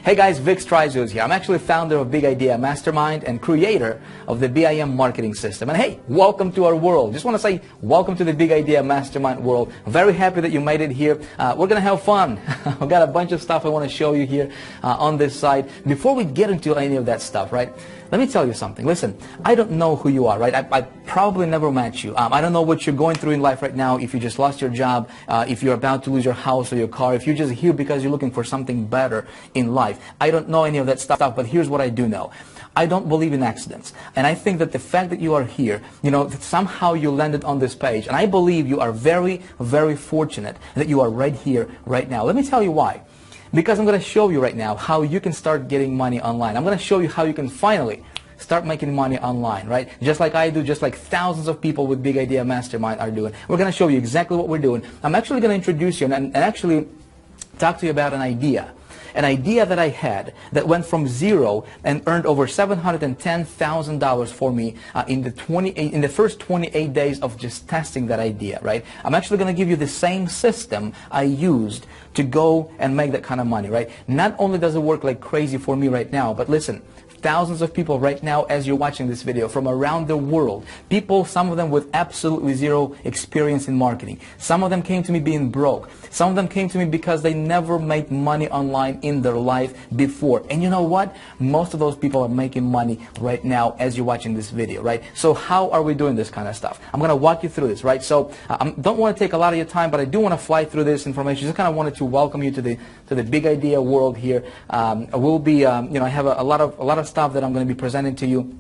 Hey guys, Vick Strizheus here. I'm actually founder of Big Idea Mastermind and creator of the BIM marketing system. And hey, welcome to our world. Just want to say welcome to the Big Idea Mastermind world. I'm very happy that you made it here. We're going to have fun. I've got a bunch of stuff I want to show you here on this site. Before we get into any of that stuff, right? Let me tell you something. Listen, I don't know who you are, right? I probably never met you. I don't know what you're going through in life right now, if you just lost your job, if you're about to lose your house or your car, if you're just here because you're looking for something better in life. I don't know any of that stuff, but here's what I do know. I don't believe in accidents. And I think that the fact that you are here, that somehow you landed on this page. And I believe you are very, very fortunate that you are right here, right now. Let me tell you why. Because I'm going to show you right now how you can start getting money online. I'm going to show you how you can finally start making money online, right? Just like I do, just like thousands of people with Big Idea Mastermind are doing. We're going to show you exactly what we're doing. I'm actually going to introduce you and actually talk to you about an idea that I had that went from zero and earned over $710,000 for me in the first 28 days of just testing that idea, right? I'm actually going to give you the same system I used to go and make that kind of money, right? Not only does it work like crazy for me right now, but listen, thousands of people right now as you're watching this video from around the world. People, some of them with absolutely zero experience in marketing. Some of them came to me being broke. Some of them came to me because they never made money online in their life before. And you know what? Most of those people are making money right now as you're watching this video, right? So how are we doing this kind of stuff? I'm going to walk you through this, right? So I don't want to take a lot of your time, but I do want to fly through this information. Just kind of wanted to welcome you to the Big Idea world here. We'll be, I have a lot of stuff that I'm going to be presenting to you.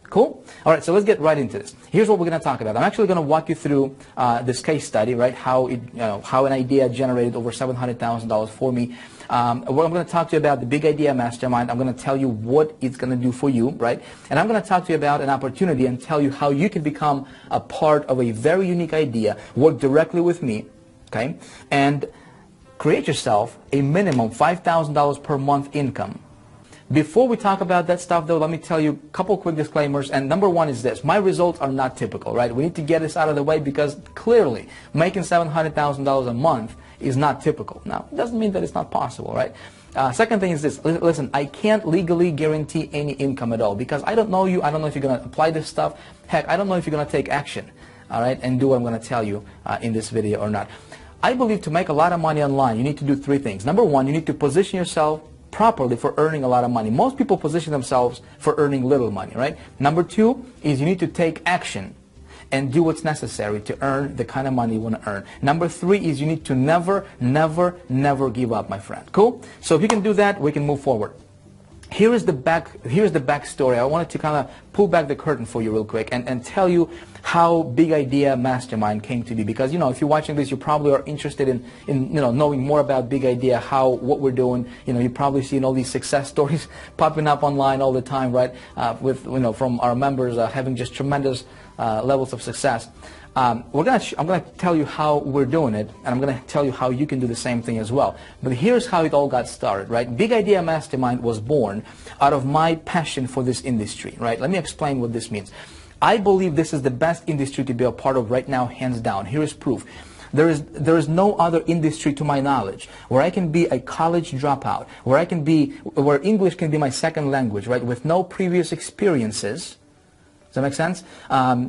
Cool? All right, so let's get right into this. Here's what we're going to talk about. I'm actually going to walk you through this case study, right? How an idea generated over $700,000 for me. I'm going to talk to you about the Big Idea Mastermind. I'm going to tell you what it's going to do for you, right? And I'm going to talk to you about an opportunity and tell you how you can become a part of a very unique idea, work directly with me, okay? And create yourself a minimum $5,000 per month income. Before we talk about that stuff, though, let me tell you a couple quick disclaimers. And number one is this. My results are not typical, right? We need to get this out of the way because clearly making $700,000 a month is not typical. Now, it doesn't mean that it's not possible, right? Second thing is this. Listen, I can't legally guarantee any income at all because I don't know you. I don't know if you're going to apply this stuff. Heck, I don't know if you're going to take action, all right, and do what I'm going to tell you in this video or not. I believe to make a lot of money online, you need to do three things. Number one, you need to position yourself properly for earning a lot of money. Most people position themselves for earning little money, right? Number two is you need to take action and do what's necessary to earn the kind of money you want to earn. Number three is you need to never, never, never give up, my friend. Cool? So if you can do that, we can move forward. Here's the backstory. I wanted to kind of pull back the curtain for you real quick and tell you how Big Idea Mastermind came to be. Because, if you're watching this, you probably are interested in knowing more about Big Idea, what we're doing. You're probably seeing all these success stories popping up online all the time, right? From our members having just tremendous levels of success. I'm going to tell you how we're doing it, and I'm going to tell you how you can do the same thing as well. But here's how it all got started, right? Big Idea Mastermind was born out of my passion for this industry, right? Let me explain what this means. I believe this is the best industry to be a part of right now, hands down. Here is proof. There is no other industry to my knowledge where I can be a college dropout, where English can be my second language, right? With no previous experiences. Does that make sense?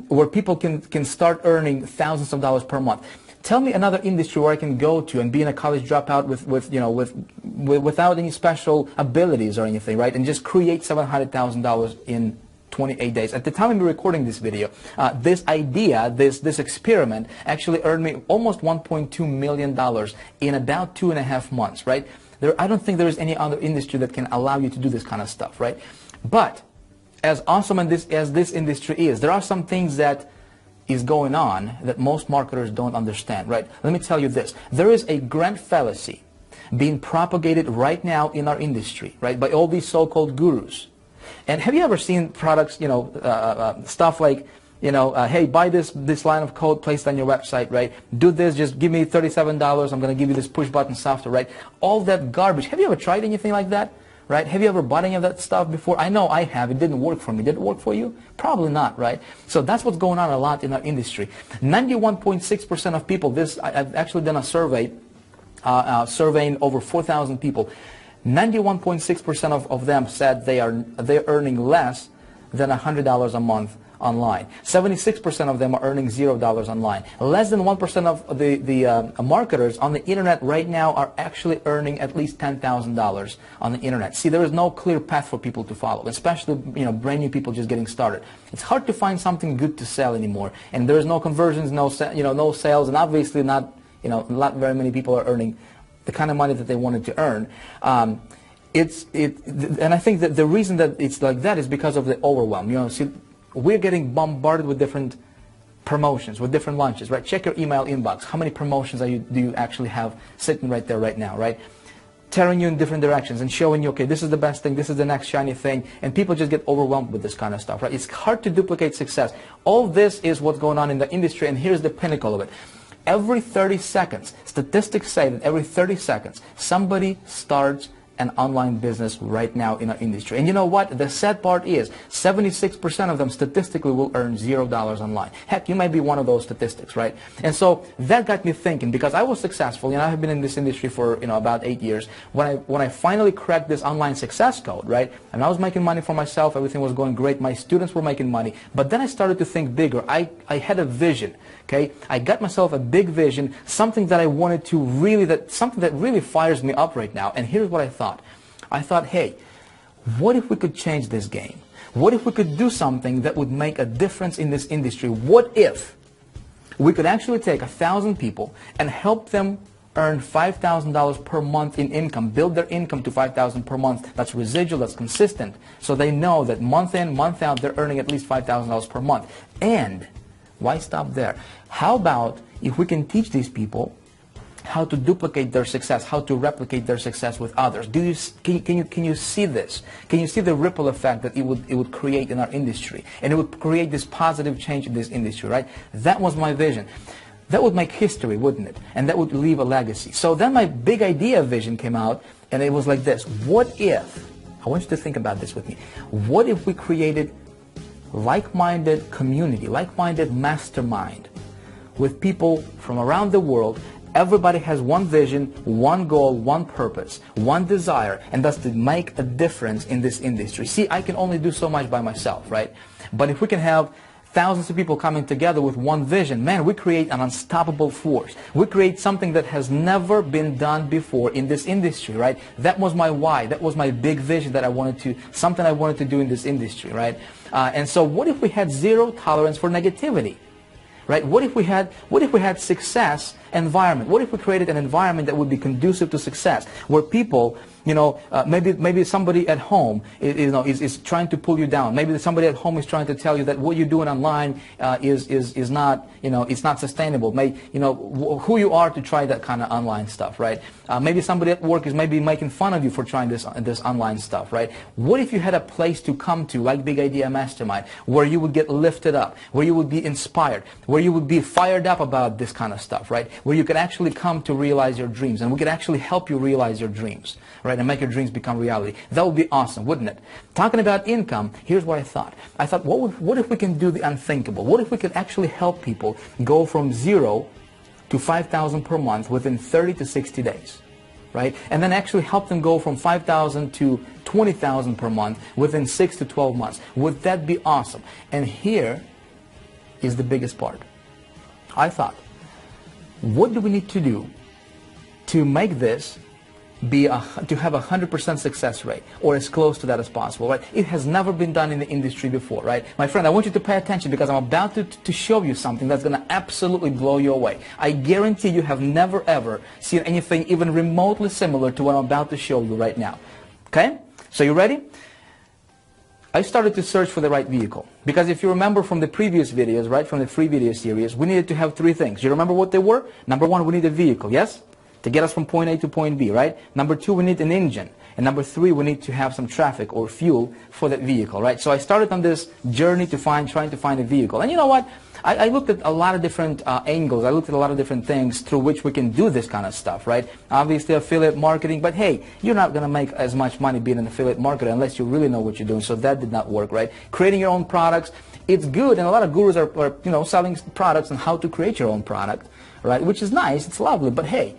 Where people can start earning thousands of dollars per month. Tell me another industry where I can go to and be in a college dropout without any special abilities or anything, right? And just create $700,000 in 28 days. At the time I'm recording this video, this idea, this experiment actually earned me almost $1.2 million in about 2.5 months, right? I don't think there is any other industry that can allow you to do this kind of stuff, right? But as awesome as this industry is, there are some things that is going on that most marketers don't understand, right? Let me tell you this. There is a grand fallacy being propagated right now in our industry, right, by all these so-called gurus. And have you ever seen products, stuff like, hey, buy this line of code placed on your website, right? Do this, just give me $37, I'm going to give you this push button software, right? All that garbage. Have you ever tried anything like that? Right? Have you ever bought any of that stuff before? I know I have. It didn't work for me. Did it work for you? Probably not, right? So that's what's going on a lot in our industry. 91.6% of people, I've actually done a survey, surveying over 4,000 people. 91.6% of them said they're earning less than $100 a month online. 76% of them are earning $0 online. Less than 1% of the marketers on the internet right now are actually earning at least $10,000 on the internet. See, there is no clear path for people to follow, especially brand new people just getting started. It's hard to find something good to sell anymore, and there is no conversions, no sales, and obviously not very many people are earning the kind of money that they wanted to earn. And I think that the reason that it's like that is because of the overwhelm. See, we're getting bombarded with different promotions, with different launches, right? Check your email inbox. How many promotions do you actually have sitting right there right now, right? Tearing you in different directions and showing you, okay, this is the best thing, this is the next shiny thing, and people just get overwhelmed with this kind of stuff, right? It's hard to duplicate success. All this is what's going on in the industry, and here's the pinnacle of it. Every 30 seconds, statistics say that every 30 seconds, somebody starts an online business right now in our industry. And you know what? The sad part is 76% of them statistically will earn $0 online. Heck, you might be one of those statistics, right? And so that got me thinking, because I was successful, I have been in this industry for about 8 years. When I finally cracked this online success code, right? And I was making money for myself, everything was going great, my students were making money, but then I started to think bigger. I had a vision. Okay, I got myself a big vision, something that I wanted to something that really fires me up right now. And here's what I thought. I thought, hey, what if we could change this game? What if we could do something that would make a difference in this industry? What if we could actually take 1,000 people and help them earn $5,000 per month in income, build their income to $5,000 per month, that's residual, that's consistent, so they know that month in, month out, they're earning at least $5,000 per month. And why stop there? How about if we can teach these people how to duplicate their success, how to replicate their success with others? Can you see this? Can you see the ripple effect that it would create in our industry? And it would create this positive change in this industry, right? That was my vision. That would make history, wouldn't it? And that would leave a legacy. So then my big idea vision came out, and it was like this. What if, I want you to think about this with me, what if we created like-minded community, like-minded mastermind with people from around the world? Everybody has one vision, one goal, one purpose, one desire, and that's to make a difference in this industry. See, I can only do so much by myself, right? But if we can have thousands of people coming together with one vision, man, we create an unstoppable force. We create something that has never been done before in this industry, right? That was my why. That was my big vision that something I wanted to do in this industry, right? And so what if we had zero tolerance for negativity? Right? What if we had success environment? What if we created an environment that would be conducive to success, where people, maybe somebody at home is trying to pull you down. Maybe somebody at home is trying to tell you that what you're doing online is not, it's not sustainable. Who you are to try that kind of online stuff, right? Maybe somebody at work is maybe making fun of you for trying this online stuff, right? What if you had a place to come to, like Big Idea Mastermind, where you would get lifted up, where you would be inspired, where you would be fired up about this kind of stuff, right? Where you could actually come to realize your dreams, and we could actually help you realize your dreams, right? And make your dreams become reality. That would be awesome, wouldn't it? Talking about income, here's what I thought. I thought, what if we can do the unthinkable? What if we could actually help people go from 0 to 5,000 per month within 30 to 60 days, right? And then actually help them go from 5,000 to 20,000 per month within 6 to 12 months. Would that be awesome? And here is the biggest part. I thought, what do we need to do to make this to have a 100% success rate, or as close to that as possible, right? It has never been done in the industry before, right? My friend, I want you to pay attention, because I'm about to show you something that's going to absolutely blow you away. I guarantee you have never ever seen anything even remotely similar to what I'm about to show you right now. Okay? So you ready? I started to search for the right vehicle, because if you remember from the previous videos, right, from the free video series, we needed to have 3 things. You remember what they were? Number 1, we need a vehicle, yes? To get us from point A to point B, right? Number 2, we need an engine. And number 3, we need to have some traffic or fuel for that vehicle, right? So I started on this journey trying to find a vehicle. And you know what? I looked at a lot of different angles. I looked at a lot of different things through which we can do this kind of stuff, right? Obviously affiliate marketing, but hey, you're not going to make as much money being an affiliate marketer unless you really know what you're doing. So that did not work, right? Creating your own products, it's good, and a lot of gurus are selling products on how to create your own product, right? Which is nice, it's lovely, but hey,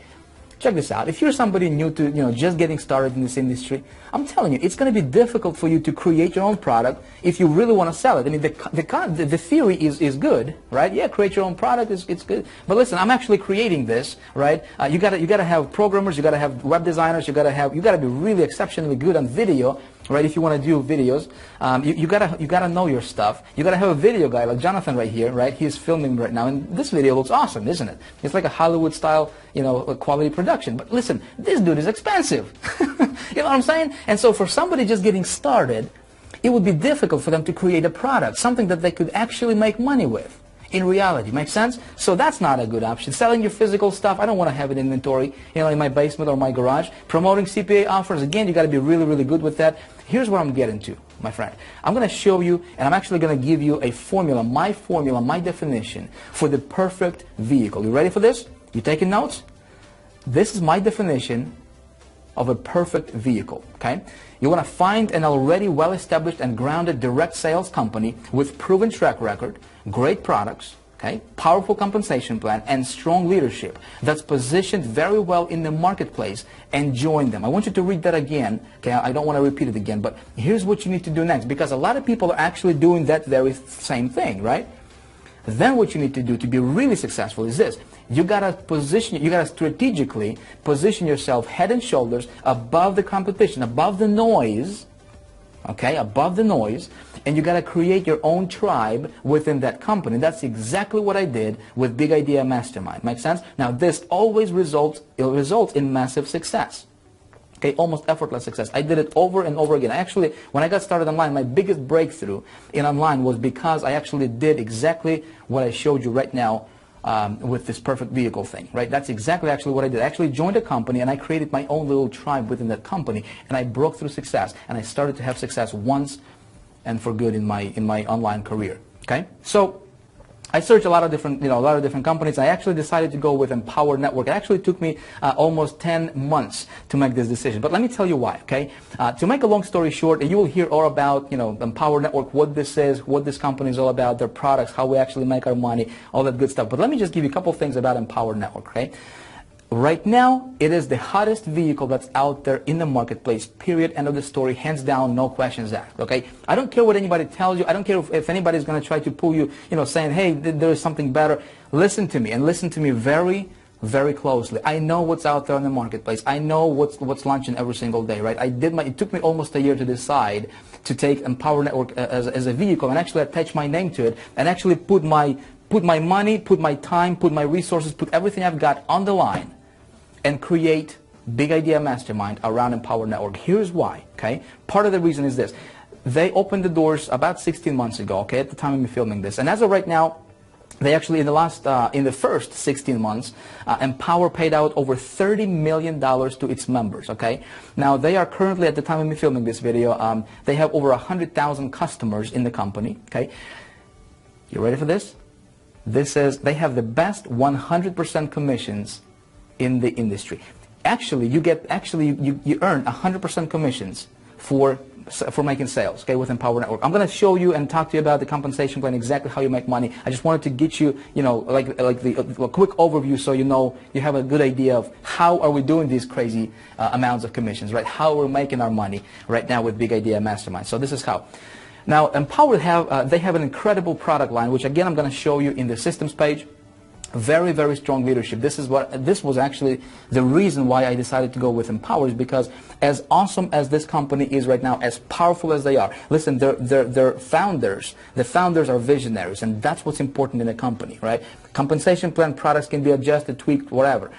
check this out. If you're somebody new to, just getting started in this industry, I'm telling you, it's going to be difficult for you to create your own product if you really want to sell it. I mean, the theory is good, right? Yeah, create your own product, it's good. But listen, I'm actually creating this, right? You gotta have programmers, you gotta have web designers, you gotta be really exceptionally good on video, right? If you want to do videos, you gotta know your stuff. You gotta have a video guy like Jonathan right here, right? He's filming right now, and this video looks awesome, isn't it? It's like a Hollywood style, quality production. But listen, this dude is expensive. You know what I'm saying? And so for somebody just getting started, it would be difficult for them to create a product, something that they could actually make money with. In reality, makes sense? So that's not a good option. Selling your physical stuff, I don't want to have an inventory, in my basement or my garage. Promoting CPA offers, again, you got to be really, really good with that. Here's what I'm getting to, my friend. I'm going to show you, and I'm actually going to give you a formula, my definition for the perfect vehicle. You ready for this? You taking notes? This is my definition of a perfect vehicle, okay? You want to find an already well-established and grounded direct sales company with proven track record, great products, okay, powerful compensation plan, and strong leadership that's positioned very well in the marketplace, and join them. I want you to read that again, okay? I don't want to repeat it again, but here's what you need to do next, because a lot of people are actually doing that very same thing, right? Then what you need to do to be really successful is this. You gotta strategically position yourself head and shoulders above the competition, above the noise, okay, above the noise, and you gotta create your own tribe within that company. That's exactly what I did with Big Idea Mastermind. Make sense? Now this always results in massive success. Okay, almost effortless success. I did it over and over again. Actually, when I got started online, my biggest breakthrough in online was because I actually did exactly what I showed you right now with this perfect vehicle thing, right? That's exactly actually what I did. I actually joined a company and I created my own little tribe within that company, and I broke through success, and I started to have success once and for good in my online career. Okay, so I searched a lot of different companies. I actually decided to go with Empower Network. It actually took me almost 10 months to make this decision. But let me tell you why, okay? To make a long story short, you will hear all about, Empower Network, what this is, what this company is all about, their products, how we actually make our money, all that good stuff. But let me just give you a couple things about Empower Network, okay? Right now, it is the hottest vehicle that's out there in the marketplace, period, end of the story, hands down, no questions asked, okay? I don't care what anybody tells you. I don't care if anybody's going to try to pull you, saying, hey, there is something better. Listen to me, and listen to me very, very closely. I know what's out there in the marketplace. I know what's launching every single day, right? It took me almost a year to decide to take Empower Network as a vehicle and actually attach my name to it and actually put my money, put my time, put my resources, put everything I've got on the line and create Big Idea Mastermind around Empower Network. Here's why, okay? Part of the reason is this. They opened the doors about 16 months ago, okay, at the time of me filming this. And as of right now, they actually, in the first 16 months, Empower paid out over $30 million to its members, okay? Now, they are currently, at the time of me filming this video, they have over 100,000 customers in the company, okay? You ready for this? This says they have the best 100% commissions in the industry. Actually, you earn 100% commissions for making sales, okay, with Empower Network. I'm going to show you and talk to you about the compensation plan, exactly how you make money. I just wanted to get you, a quick overview so you have a good idea of how are we doing these crazy amounts of commissions, right? How we're making our money right now with Big Idea Mastermind. So this is how. Now, Empower they have an incredible product line, which again I'm going to show you in the systems page. Very, very strong leadership. This was actually the reason why I decided to go with Empower, is because as awesome as this company is right now, as powerful as they are, listen, they're founders. The founders are visionaries, and that's what's important in a company, right? Compensation plan, products can be adjusted, tweaked, whatever.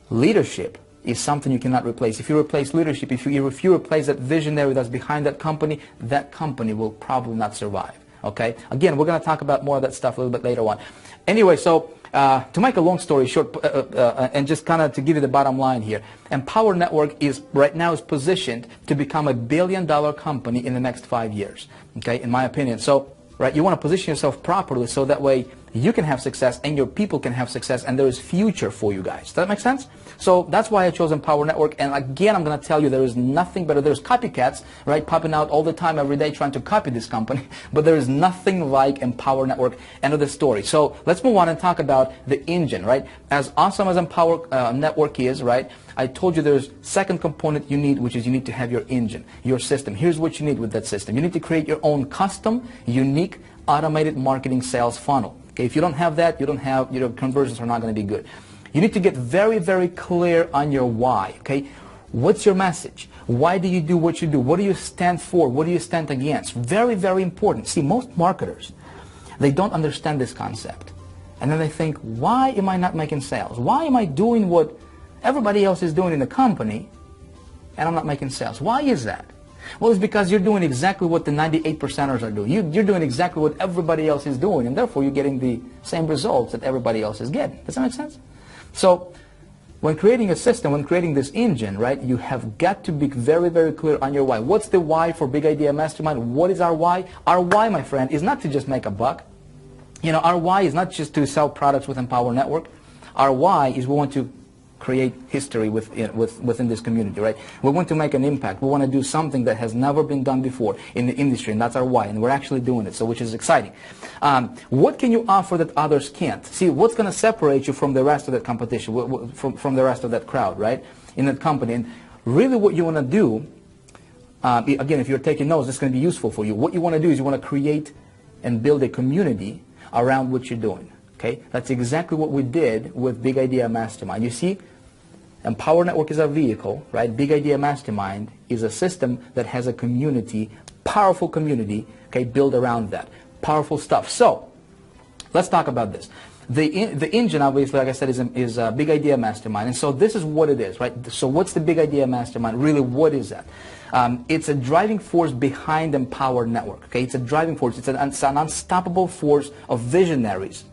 Leadership is something you cannot replace. If you replace leadership, if you replace that visionary that's behind that company will probably not survive, okay? Again, we're going to talk about more of that stuff a little bit later on. Anyway, so to make a long story short, and just kind of to give you the bottom line here, Empower Network right now is positioned to become a $1 billion company in the next 5 years, okay, in my opinion. So, right, you want to position yourself properly so that way you can have success and your people can have success, and there is future for you guys. Does that make sense? So that's why I chose Empower Network. And again, I'm going to tell you, there is nothing better. There's copycats, right, popping out all the time, every day, trying to copy this company. But there is nothing like Empower Network. End of the story. So let's move on and talk about the engine, right? As awesome as Empower Network is, right, I told you there's second component you need, which is you need to have your engine, your system. Here's what you need with that system. You need to create your own custom, unique, automated marketing sales funnel. Okay, if you don't have that, your conversions are not going to be good. You need to get very, very clear on your why. Okay, what's your message? Why do you do what you do? What do you stand for? What do you stand against? Very, very important. See, most marketers, they don't understand this concept, and then they think, why am I not making sales? Why am I doing what everybody else is doing in the company, and I'm not making sales? Why is that? Well, it's because you're doing exactly what the 98%ers are doing. You're doing exactly what everybody else is doing, and therefore you're getting the same results that everybody else is getting. Does that make sense? So when creating a system, when creating this engine, right, you have got to be very, very clear on your why. What's the why for Big Idea Mastermind? What is our why? Our why, my friend, is not to just make a buck. You know, our why is not just to sell products with Empower Network. Our why is we want to create history within this community, right? We want to make an impact. We want to do something that has never been done before in the industry, and that's our why, and we're actually doing it, so which is exciting. What can you offer that others can't? See, what's going to separate you from the rest of that competition, from the rest of that crowd, right, in that company? And really what you want to do, again, if you're taking notes, it's going to be useful for you. What you want to do is you want to create and build a community around what you're doing. Okay, that's exactly what we did with Big Idea Mastermind. You see, Empower Network is our vehicle, right? Big Idea Mastermind is a system that has a community, powerful community, okay, built around that. Powerful stuff. So, let's talk about this. The engine, obviously, like I said, is Big Idea Mastermind. And so this is what it is, right? So what's the Big Idea Mastermind? Really, what is that? It's a driving force behind Empower Network, okay? It's a driving force. It's an unstoppable force of visionaries.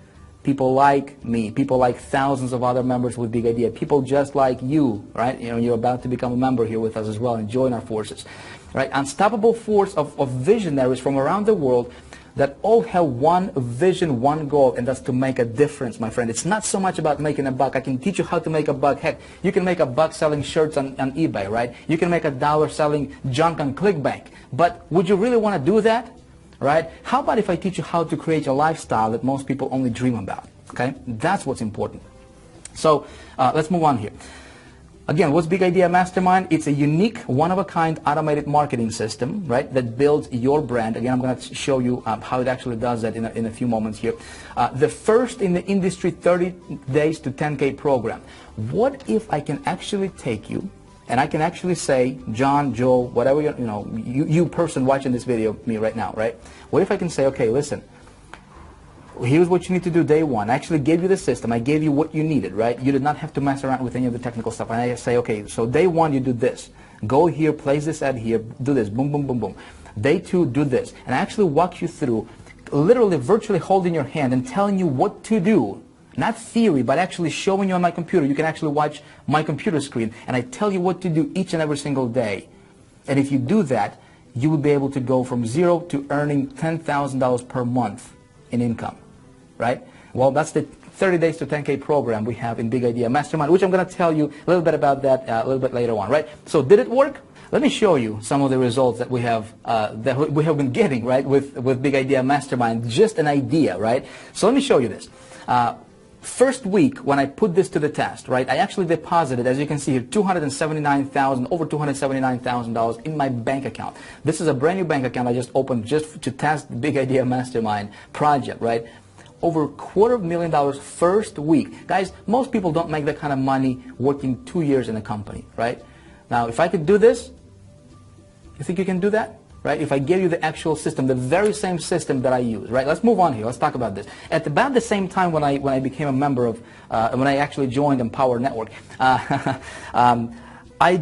People like me, people like thousands of other members with Big Idea, people just like you, right? You know, you're about to become a member here with us as well and join our forces, right? Unstoppable force of visionaries from around the world that all have one vision, one goal, and that's to make a difference, my friend. It's not so much about making a buck. I can teach you how to make a buck. Heck, you can make a buck selling shirts on eBay, right? You can make $1 selling junk on ClickBank. But would you really want to do that? Right? How about if I teach you how to create a lifestyle that most people only dream about? Okay? That's what's important. So let's move on here. Again, what's Big Idea Mastermind? It's a unique, one-of-a-kind automated marketing system, right, that builds your brand. Again, I'm going to show you how it actually does that in a few moments here. The first in the industry 30 days to 10K program. What if I can actually take you and I can actually say, John, Joe, whatever, you person watching this video, me right now, right? What if I can say, okay, listen, here's what you need to do day one. I actually gave you the system. I gave you what you needed, right? You did not have to mess around with any of the technical stuff. And I say, okay, so day one, you do this. Go here, place this ad here, do this, boom, boom, boom, boom. Day two, do this. And I actually walk you through, literally virtually holding your hand and telling you what to do. Not theory, but actually showing you on my computer. You can actually watch my computer screen, and I tell you what to do each and every single day. And if you do that, you will be able to go from zero to earning $10,000 per month in income, right? Well, that's the 30 days to 10K program we have in Big Idea Mastermind, which I'm going to tell you a little bit about that a little bit later on, right? So did it work? Let me show you some of the results that we have been getting, right, with Big Idea Mastermind. Just an idea, right? So let me show you this. First week when I put this to the test, right, I actually deposited, as you can see here, over $279,000 in my bank account. This is a brand new bank account I just opened just to test the Big Idea Mastermind project, right? Over $250,000 first week. Guys, most people don't make that kind of money working 2 years in a company, right? Now, if I could do this, you think you can do that? Right? If I give you the actual system, the very same system that I use, right? Let's move on here. Let's talk about this. At about the same time when I became a member of, when I actually joined Empower Network, I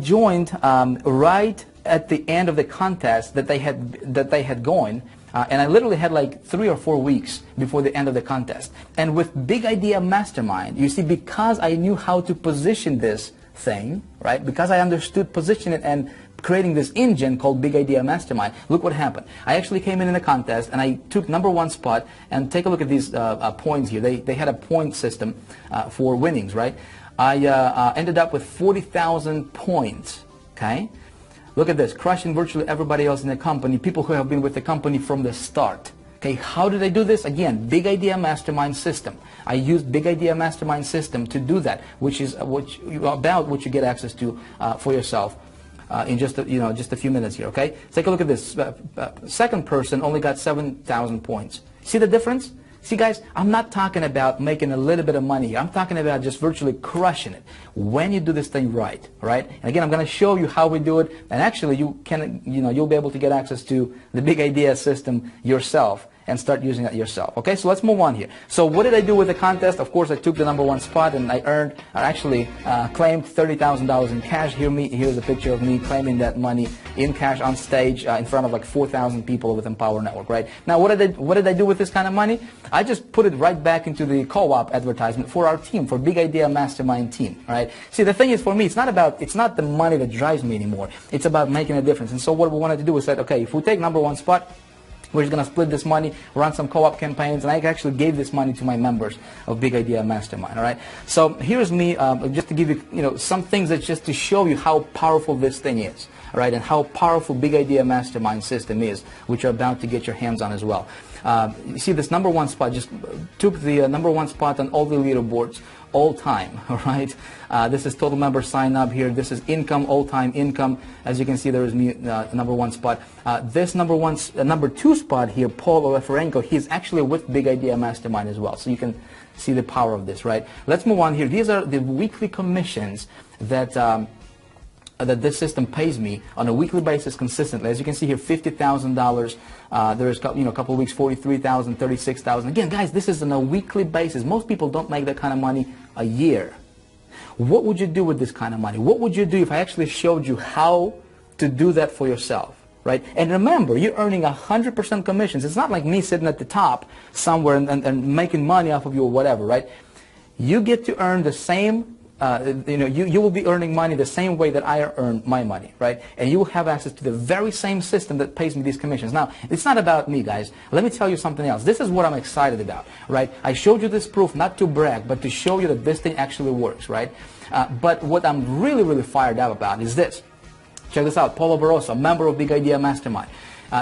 joined right at the end of the contest that they had going, and I literally had like 3 or 4 weeks before the end of the contest. And with Big Idea Mastermind, you see, because I knew how to position this thing, right? Because I understood position it and creating this engine called Big Idea Mastermind, look what happened. I actually came in a contest and I took #1 spot, and take a look at these points here. They had a point system for winnings, right? I ended up with 40,000 points, okay? Look at this, crushing virtually everybody else in the company, people who have been with the company from the start. Okay, how did I do this? Again, Big Idea Mastermind system. I used Big Idea Mastermind system to do that, which is what you get access to for yourself in just a few minutes here. Okay, take a look at this. Second person only got 7,000 points. See the difference? See, guys, I'm not talking about making a little bit of money here. I'm talking about just virtually crushing it when you do this thing right, right? And again, I'm going to show you how we do it, and actually, you'll be able to get access to the Big Idea system yourself and start using it yourself. Okay, so let's move on here. So what did I do with the contest? Of course, I took the #1 spot, and I actually claimed $30,000 in cash. Here's a picture of me claiming that money in cash on stage in front of like 4,000 people with Empower Network, right? Now, what did I do with this kind of money? I just put it right back into the co-op advertisement for our team, for Big Idea Mastermind team, right? See, the thing is, for me, it's not the money that drives me anymore. It's about making a difference. And so what we wanted to do was that, okay, if we take #1 spot, we're just going to split this money, run some co-op campaigns, and I actually gave this money to my members of Big Idea Mastermind, all right? So here's me, just to give you, some things that just to show you how powerful this thing is, all right, and how powerful Big Idea Mastermind system is, which you're about to get your hands on as well. You see this #1 spot, just took the #1 spot on all the leaderboards, all time, all right? This is total member sign up here. This is income, all time income. As you can see, there is me, #1 spot. This #2 spot here, Paul Oleferenko, he's actually with Big Idea Mastermind as well. So you can see the power of this, right? Let's move on here. These are the weekly commissions that that this system pays me on a weekly basis consistently. As you can see here, $50,000. There's a couple of weeks, 43,000, 36,000. Again, guys, this is on a weekly basis. Most people don't make that kind of money a year. What would you do with this kind of money? What would you do if I actually showed you how to do that for yourself? Right? And remember, you're earning 100% commissions. It's not like me sitting at the top somewhere and making money off of you or whatever, right? You get to earn the same. You will be earning money the same way that I earn my money, right? And you will have access to the very same system that pays me these commissions. Now, it's not about me, guys. Let me tell you something else. This is what I'm excited about, right? I showed you this proof not to brag, but to show you that this thing actually works, right? But what I'm really, really fired up about is this. Check this out. Paulo Barroso, a member of Big Idea Mastermind.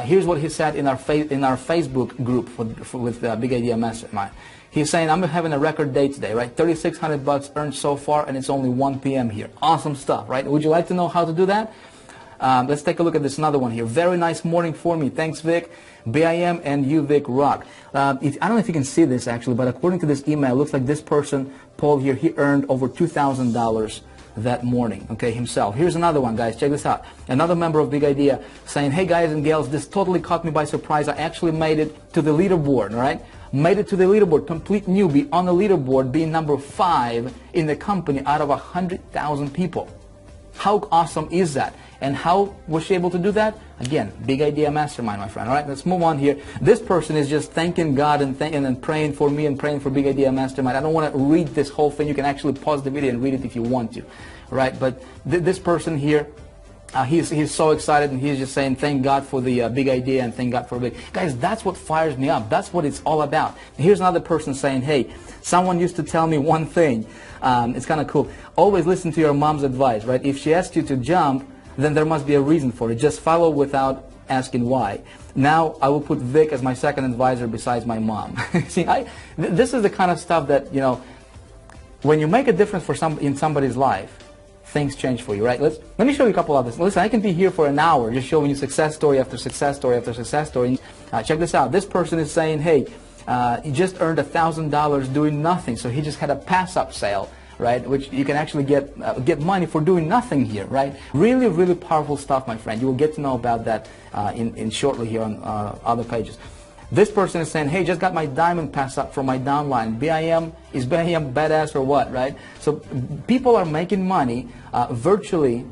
Here's what he said in our Facebook group with Big Idea Mastermind. He's saying, I'm having a record day today, right? $3,600 earned so far, and it's only 1 p.m. here. Awesome stuff, right? Would you like to know how to do that? Let's take a look at this another one here. Very nice morning for me. Thanks, Vic. BIM and you, Vic, rock. I don't know if you can see this, actually, but according to this email, it looks like this person, Paul here, he earned over $2,000 that morning, okay, himself. Here's another one, guys. Check this out. Another member of Big Idea saying, hey, guys and gals, this totally caught me by surprise. I actually made it to the leaderboard, all right? Made it to the leaderboard, complete newbie on the leaderboard, being #5 in the company out of 100,000 people. How awesome is that? And how was she able to do that? Again, Big Idea Mastermind, my friend. All right, let's move on here. This person is just thanking God and praying for me and praying for Big Idea Mastermind. I don't want to read this whole thing. You can actually pause the video and read it if you want to. All right, but this person here, he's so excited, and he's just saying, thank God for the Big Idea and thank God for Big. Guys, that's what fires me up. That's what it's all about. Here's another person saying, hey, someone used to tell me one thing. It's kind of cool. Always listen to your mom's advice, right? If she asks you to jump, then there must be a reason for it. Just follow without asking why. Now, I will put Vic as my second advisor besides my mom. See, this is the kind of stuff that, when you make a difference in somebody's life, things change for you, right? Let me show you a couple of this. Listen, I can be here for an hour just showing you success story after success story after success story. Check this out. This person is saying, hey, he just earned $1,000 doing nothing. So he just had a pass-up sale, right? Which you can actually get money for doing nothing here, right? Really, really powerful stuff, my friend. You will get to know about that in shortly here on other pages. This person is saying, hey, just got my diamond pass up from my downline. Is BIM badass or what, right? So people are making money virtually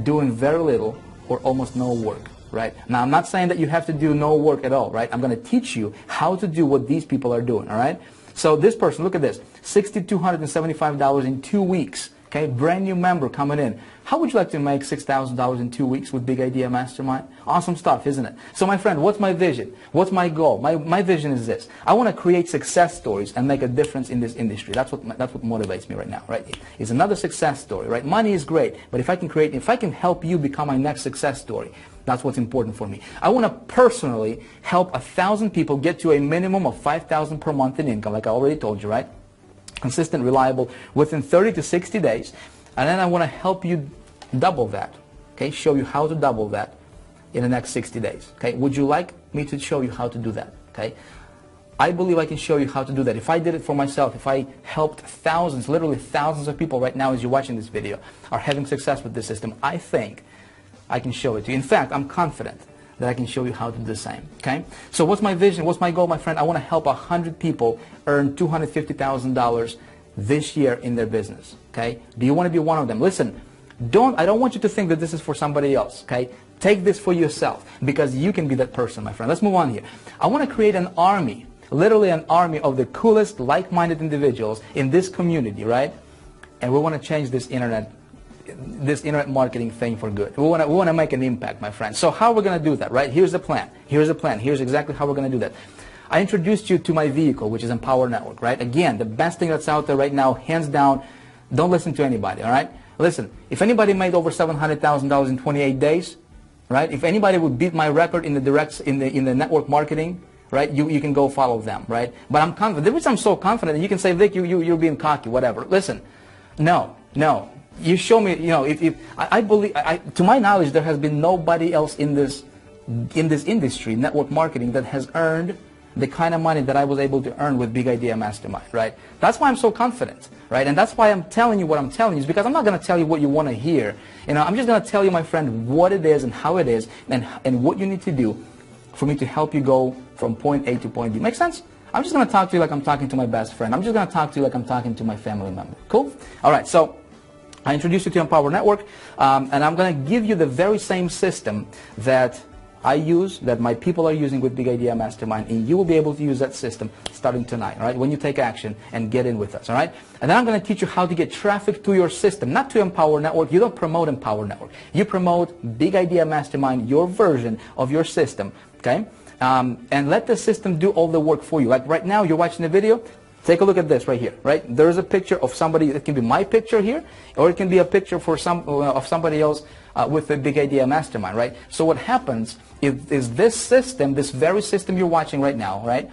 doing very little or almost no work, right? Now, I'm not saying that you have to do no work at all, right? I'm going to teach you how to do what these people are doing, all right? So this person, look at this, $6,275 in 2 weeks. Okay, brand new member coming in. How would you like to make $6,000 in 2 weeks with Big Idea Mastermind? Awesome stuff, isn't it? So my friend, what's my vision? What's my goal? My vision is this. I want to create success stories and make a difference in this industry. That's what motivates me right now, right? It's another success story, right? Money is great, but if I can help you become my next success story, that's what's important for me. I want to personally help 1,000 people get to a minimum of $5,000 per month in income, like I already told you, right? Consistent, reliable, within 30 to 60 days. And then I want to help you double that, okay? Show you how to double that in the next 60 days, okay? Would you like me to show you how to do that, okay? I believe I can show you how to do that. If I did it for myself, if I helped thousands, literally thousands of people right now as you're watching this video are having success with this system, I think I can show it to you. In fact, I'm confident that I can show you how to do the same, okay? So what's my vision? What's my goal, my friend? I want to help 100 people earn $250,000 this year in their business, okay? Do you want to be one of them? Listen, I don't want you to think that this is for somebody else, okay? Take this for yourself because you can be that person, my friend. Let's move on here. I want to create an army, literally an army of the coolest, like-minded individuals in this community, right? And we want to change this internet marketing thing for good. We want to make an impact, my friend. So how are we going to do that, right? Here's the plan. Here's the plan. Here's exactly how we're going to do that. I introduced you to my vehicle, which is Empower Network, right? Again, the best thing that's out there right now, hands down. Don't listen to anybody, all right? Listen, if anybody made over $700,000 in 28 days, right? If anybody would beat my record in the network marketing, right? You can go follow them, right? But I'm confident. The reason I'm so confident, you can say, Vic, you're being cocky, whatever. Listen, no. You show me, you know, I believe, to my knowledge, there has been nobody else in this industry, network marketing, that has earned the kind of money that I was able to earn with Big Idea Mastermind, right? That's why I'm so confident, right? And that's why I'm telling you what I'm telling you, is because I'm not going to tell you what you want to hear. You know, I'm just going to tell you, my friend, what it is and how it is and what you need to do for me to help you go from point A to point B. Make sense? I'm just going to talk to you like I'm talking to my best friend. I'm just going to talk to you like I'm talking to my family member. Cool? All right, so I introduced you to Empower Network, and I'm going to give you the very same system that I use, that my people are using with Big Idea Mastermind, and you will be able to use that system starting tonight, all right, when you take action and get in with us, all right? And then I'm going to teach you how to get traffic to your system, not to Empower Network. You don't promote Empower Network. You promote Big Idea Mastermind, your version of your system, okay? And let the system do all the work for you. Like right now, you're watching the video. Take a look at this right here, right? There's a picture of somebody. It can be my picture here, or it can be a picture for of somebody else with the Big Idea Mastermind, right? So what happens is this system, this very system you're watching right now, right,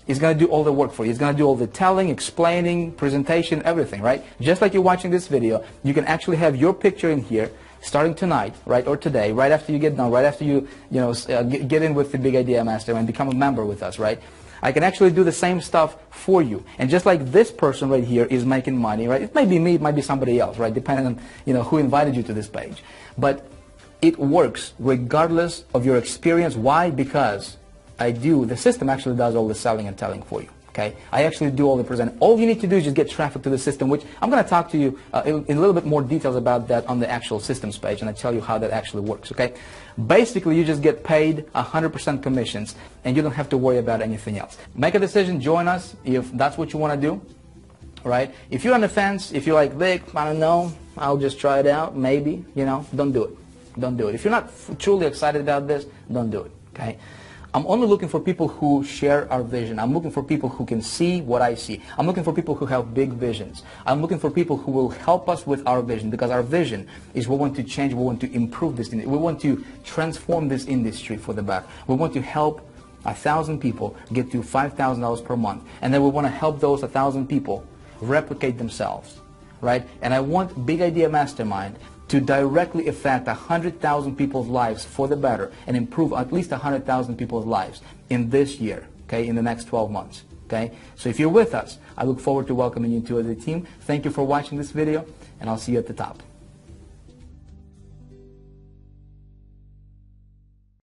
is going to do all the work for you. It's going to do all the telling, explaining, presentation, everything, right? Just like you're watching this video, you can actually have your picture in here starting tonight, right, or today, right after you get done, right after you get in with the Big Idea Mastermind, become a member with us, right? I can actually do the same stuff for you. And just like this person right here is making money, right? It might be me, it might be somebody else, right? Depending on, who invited you to this page. But it works regardless of your experience. Why? Because the system actually does all the selling and telling for you. Okay? I actually do all the presenting. All you need to do is just get traffic to the system, which I'm going to talk to you in a little bit more details about that on the actual systems page, and I tell you how that actually works. Okay? Basically, you just get paid 100% commissions, and you don't have to worry about anything else. Make a decision. Join us if that's what you want to do. Right? If you're on the fence, if you're like, Vic, I don't know, I'll just try it out, maybe, don't do it. Don't do it. If you're not truly excited about this, don't do it. Okay? I'm only looking for people who share our vision. I'm looking for people who can see what I see. I'm looking for people who have big visions. I'm looking for people who will help us with our vision, because our vision is we want to change, we want to improve this industry. We want to transform this industry for the better. We want to help 1,000 people get to $5,000 per month. And then we want to help those 1,000 people replicate themselves, right? And I want Big Idea Mastermind to directly affect 100,000 people's lives for the better and improve at least 100,000 people's lives in this year, okay, in the next 12 months, okay? So if you're with us, I look forward to welcoming you to the team. Thank you for watching this video, and I'll see you at the top.